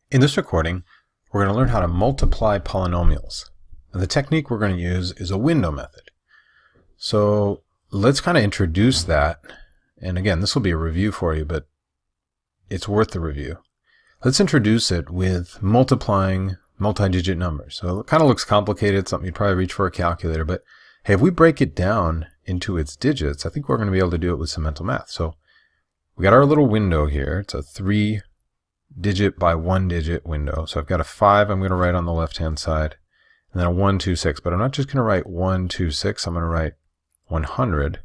In this recording, we're going to learn how to multiply polynomials. And the technique we're going to use is a window method. So let's kind of introduce that. And again, this will be a review for you, but it's worth the review. Let's introduce it with multiplying multi-digit numbers. So it kind of looks complicated, something you'd probably reach for a calculator, but hey, if we break it down into its digits, I think we're going to be able to do it with some mental math. So we got our little window here. It's a 3-digit by 1-digit window. So I've got a 5 I'm going to write on the left-hand side, and then a 1, 2, 6. But I'm not just going to write 1, 2, 6. I'm going to write 100,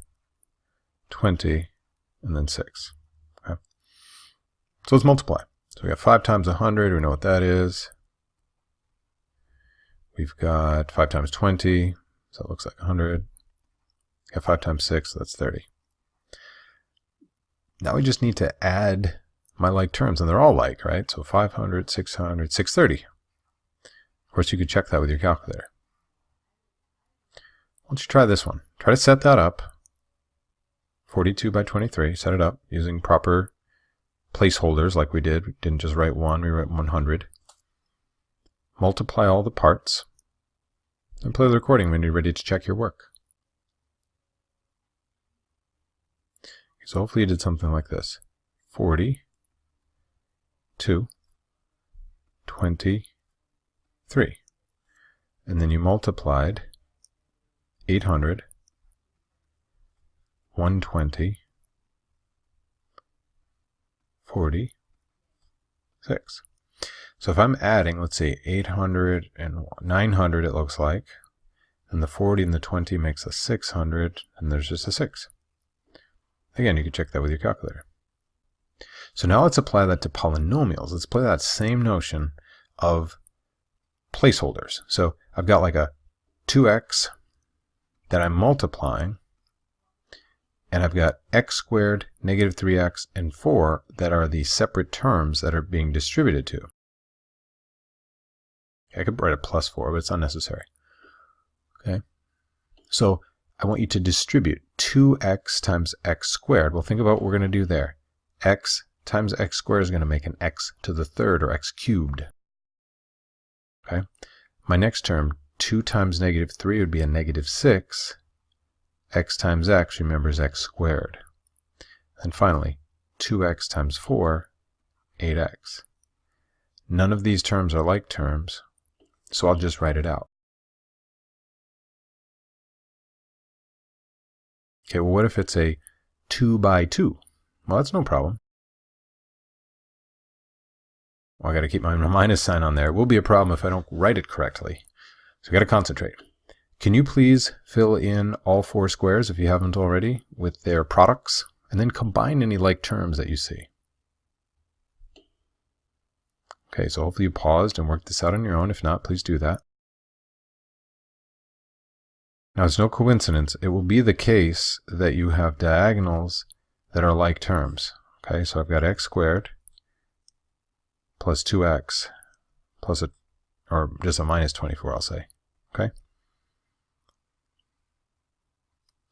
20, and then 6. Okay. So let's multiply. So we got 5 times 100. We know what that is. We've got 5 times 20. So it looks like 100. We got 5 times 6. So that's 30. Now we just need to add my like terms, and they're all like, right? So 500, 600, 630. Of course, you could check that with your calculator. Why don't you try this one? Try to set that up. 42 by 23. Set it up using proper placeholders like we did. We didn't just write 1, we wrote 100. Multiply all the parts. And play the recording when you're ready to check your work. So hopefully you did something like this. 40, 2, 23. And then you multiplied 800, 120, 46. So if I'm adding, let's see, 800 and 900 it looks like, and the 40 and the 20 makes a 600, and there's just a 6. Again, you can check that with your calculator. So now let's apply that to polynomials. Let's play that same notion of placeholders. So I've got like a 2x that I'm multiplying, and I've got x squared, negative 3x, and 4 that are the separate terms that are being distributed to. I could write a plus 4, but it's unnecessary. Okay, so I want you to distribute 2x times x squared. Well, think about what we're going to do there. X times x squared is going to make an x to the third, or x cubed. Okay, my next term, 2 times negative 3 would be a negative 6. X times x, remember, is x squared. And finally, 2x times 4, 8x. None of these terms are like terms, so I'll just write it out. Okay, well, what if it's a 2 by 2? Well, that's no problem. Well, I got to keep my minus sign on there. It will be a problem if I don't write it correctly. So I got to concentrate. Can you please fill in all 4 squares, if you haven't already, with their products, and then combine any like terms that you see? Okay, so hopefully you paused and worked this out on your own. If not, please do that. Now, it's no coincidence. It will be the case that you have diagonals that are like terms. Okay, so I've got x squared plus 2x plus or just a minus 24, I'll say. Okay?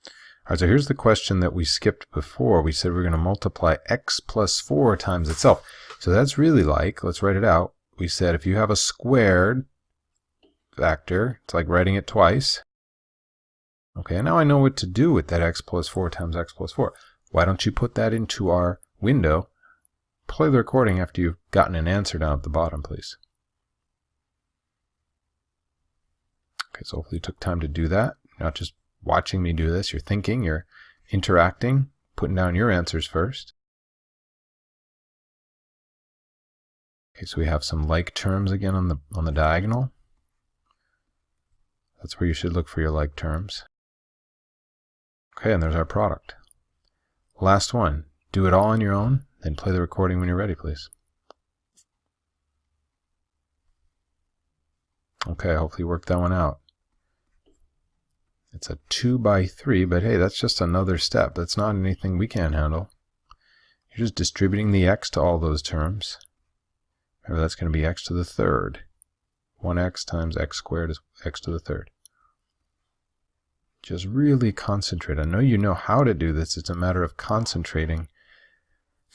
All right, so here's the question that we skipped before. We said we're going to multiply x plus 4 times itself. So that's really like, let's write it out. We said if you have a squared factor, it's like writing it twice. Okay, now I know what to do with that x plus 4 times x plus 4. Why don't you put that into our window? Play the recording after you've gotten an answer down at the bottom, please. Okay, so hopefully you took time to do that. You're not just watching me do this. You're thinking, you're interacting, putting down your answers first. Okay, so we have some like terms again on the diagonal. That's where you should look for your like terms. Okay, and there's our product. Last one. Do it all on your own, then play the recording when you're ready, please. Okay, hopefully you worked that one out. It's a 2 by 3, but hey, that's just another step. That's not anything we can't handle. You're just distributing the x to all those terms. Remember, that's going to be x to the third. 1x times x squared is x to the third. Just really concentrate. I know you know how to do this. It's a matter of concentrating,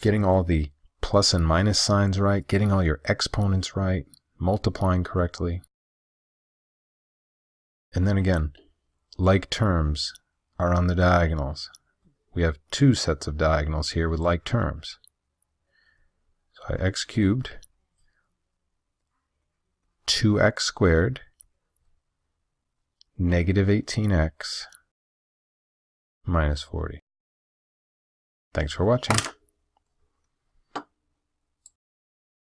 getting all the plus and minus signs right, getting all your exponents right, multiplying correctly. And then again, like terms are on the diagonals. We have two sets of diagonals here with like terms. So x cubed, 2x squared, negative 18x, minus 40. Thanks for watching.